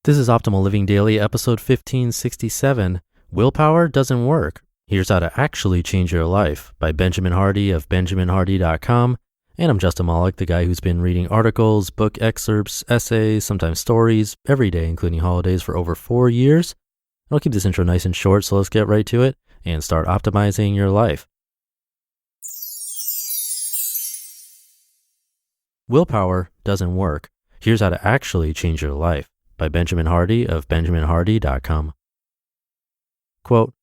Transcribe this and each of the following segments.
This is Optimal Living Daily, episode 1567, Willpower Doesn't Work. Here's how to actually change your life by Benjamin Hardy of benjaminhardy.com. And I'm Justin Malik, the guy who's been reading articles, book excerpts, essays, sometimes stories, every day, including holidays, for over 4 years. I'll keep this intro nice and short, so let's get right to it and start optimizing your life. Willpower doesn't work. Here's how to actually change your life by Benjamin Hardy of benjaminhardy.com. Quote,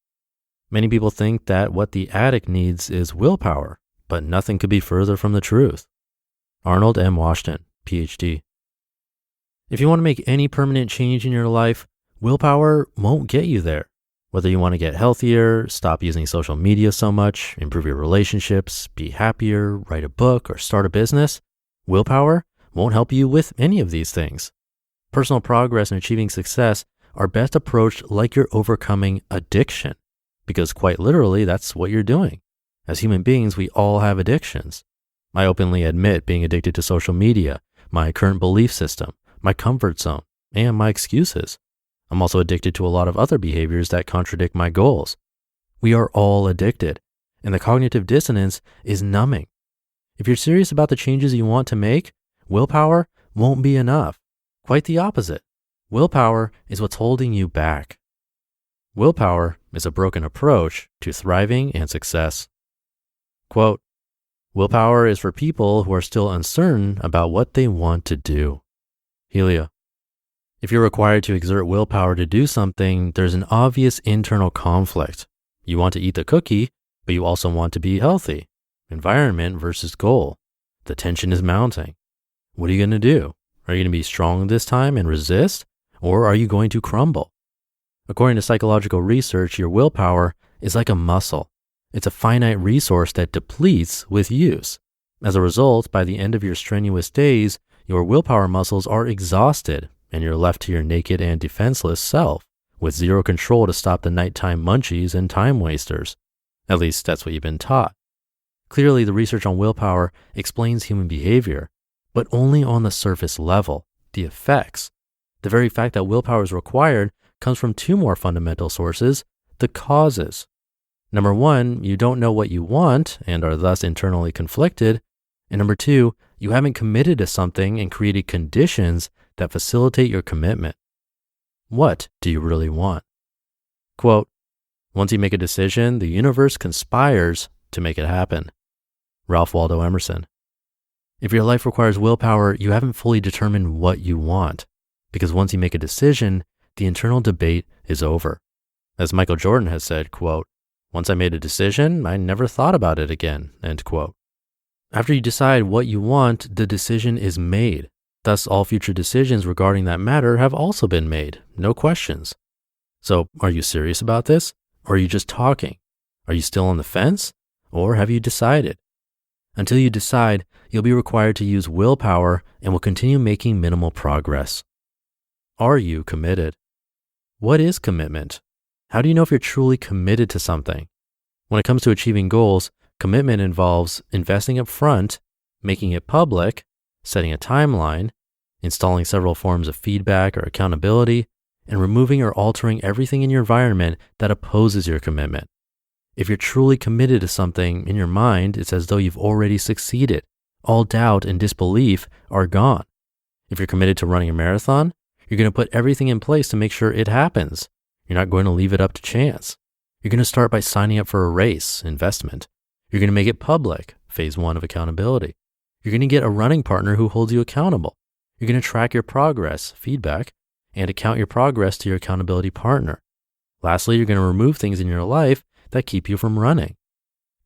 many people think that what the addict needs is willpower, but nothing could be further from the truth. Arnold M. Washington, PhD. If you want to make any permanent change in your life, willpower won't get you there. Whether you want to get healthier, stop using social media so much, improve your relationships, be happier, write a book, or start a business, willpower won't help you with any of these things. Personal progress and achieving success are best approached like you're overcoming addiction, because quite literally, that's what you're doing. As human beings, we all have addictions. I openly admit being addicted to social media, my current belief system, my comfort zone, and my excuses. I'm also addicted to a lot of other behaviors that contradict my goals. We are all addicted, and the cognitive dissonance is numbing. If you're serious about the changes you want to make, willpower won't be enough. Quite the opposite. Willpower is what's holding you back. Willpower is a broken approach to thriving and success. Quote, willpower is for people who are still uncertain about what they want to do. Helia. If you're required to exert willpower to do something, there's an obvious internal conflict. You want to eat the cookie, but you also want to be healthy. Environment versus goal. The tension is mounting. What are you going to do? Are you going to be strong this time and resist? Or are you going to crumble? According to psychological research, your willpower is like a muscle. It's a finite resource that depletes with use. As a result, by the end of your strenuous days, your willpower muscles are exhausted and you're left to your naked and defenseless self with zero control to stop the nighttime munchies and time wasters. At least that's what you've been taught. Clearly, the research on willpower explains human behavior, but only on the surface level, the effects. The very fact that willpower is required comes from two more fundamental sources, the causes. Number one, you don't know what you want and are thus internally conflicted. And number two, you haven't committed to something and created conditions that facilitate your commitment. What do you really want? Quote, once you make a decision, the universe conspires to make it happen. Ralph Waldo Emerson. If your life requires willpower, you haven't fully determined what you want, because once you make a decision, the internal debate is over. As Michael Jordan has said, quote, once I made a decision, I never thought about it again, end quote. After you decide what you want, the decision is made. Thus, all future decisions regarding that matter have also been made, no questions. So, are you serious about this? Or are you just talking? Are you still on the fence? Or have you decided? Until you decide, you'll be required to use willpower and will continue making minimal progress. Are you committed? What is commitment? How do you know if you're truly committed to something? When it comes to achieving goals, commitment involves investing up front, making it public, setting a timeline, installing several forms of feedback or accountability, and removing or altering everything in your environment that opposes your commitment. If you're truly committed to something, in your mind, it's as though you've already succeeded. All doubt and disbelief are gone. If you're committed to running a marathon, you're going to put everything in place to make sure it happens. You're not going to leave it up to chance. You're going to start by signing up for a race, investment. You're going to make it public, phase 1 of accountability. You're going to get a running partner who holds you accountable. You're going to track your progress, feedback, and account your progress to your accountability partner. Lastly, you're going to remove things in your life that keep you from running.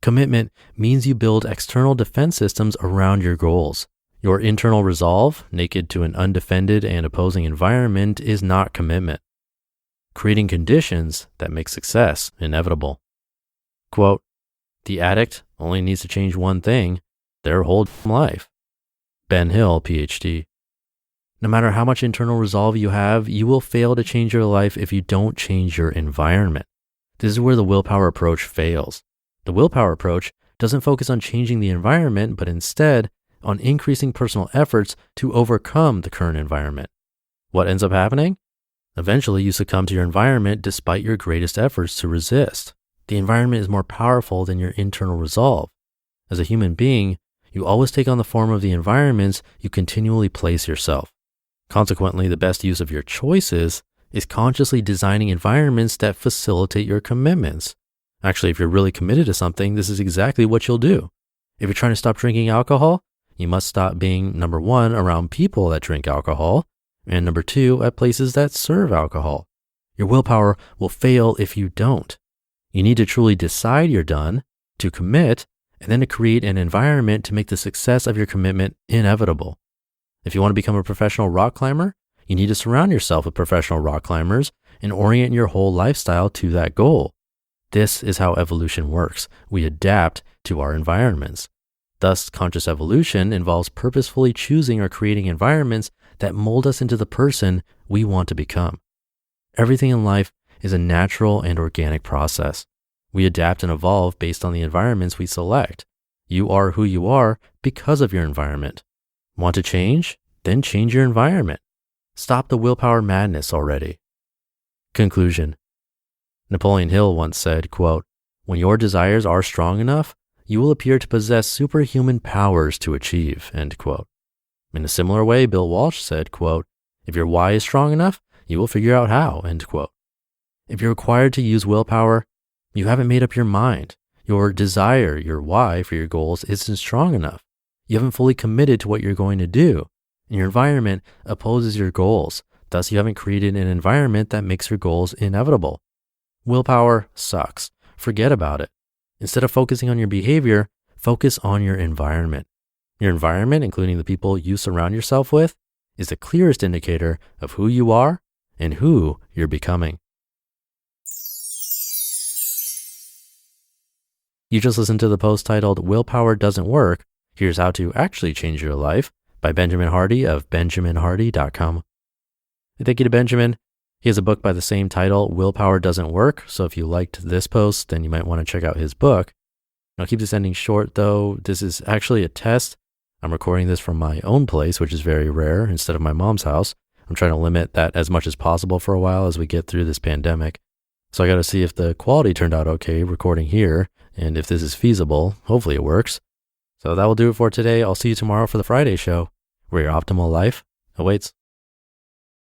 Commitment means you build external defense systems around your goals. Your internal resolve, naked to an undefended and opposing environment, is not commitment. Creating conditions that make success inevitable. Quote, the addict only needs to change one thing, their whole life. Ben Hill, PhD. No matter how much internal resolve you have, you will fail to change your life if you don't change your environment. This is where the willpower approach fails. The willpower approach doesn't focus on changing the environment, but instead on increasing personal efforts to overcome the current environment. What ends up happening? Eventually, you succumb to your environment despite your greatest efforts to resist. The environment is more powerful than your internal resolve. As a human being, you always take on the form of the environments you continually place yourself. Consequently, the best use of your choices is consciously designing environments that facilitate your commitments. Actually, if you're really committed to something, this is exactly what you'll do. If you're trying to stop drinking alcohol, you must stop being, number one, around people that drink alcohol, and number two, at places that serve alcohol. Your willpower will fail if you don't. You need to truly decide you're done, to commit, and then to create an environment to make the success of your commitment inevitable. If you want to become a professional rock climber, you need to surround yourself with professional rock climbers and orient your whole lifestyle to that goal. This is how evolution works. We adapt to our environments. Thus, conscious evolution involves purposefully choosing or creating environments that mold us into the person we want to become. Everything in life is a natural and organic process. We adapt and evolve based on the environments we select. You are who you are because of your environment. Want to change? Then change your environment. Stop the willpower madness already. Conclusion. Napoleon Hill once said, quote, "When your desires are strong enough, you will appear to possess superhuman powers to achieve," end quote. In a similar way, Bill Walsh said, quote, "If your why is strong enough, you will figure out how," end quote. If you're required to use willpower, you haven't made up your mind. Your desire, your why for your goals isn't strong enough. You haven't fully committed to what you're going to do. And your environment opposes your goals. Thus, you haven't created an environment that makes your goals inevitable. Willpower sucks. Forget about it. Instead of focusing on your behavior, focus on your environment. Your environment, including the people you surround yourself with, is the clearest indicator of who you are and who you're becoming. You just listened to the post titled "Willpower Doesn't Work. Here's How to Actually Change Your Life" by Benjamin Hardy of benjaminhardy.com. Thank you to Benjamin. He has a book by the same title, Willpower Doesn't Work. So if you liked this post, then you might want to check out his book. I'll keep this ending short though. This is actually a test. I'm recording this from my own place, which is very rare, instead of my mom's house. I'm trying to limit that as much as possible for a while as we get through this pandemic. So I got to see if the quality turned out okay recording here, and if this is feasible. Hopefully it works. So that will do it for today. I'll see you tomorrow for the Friday show, where your optimal life awaits.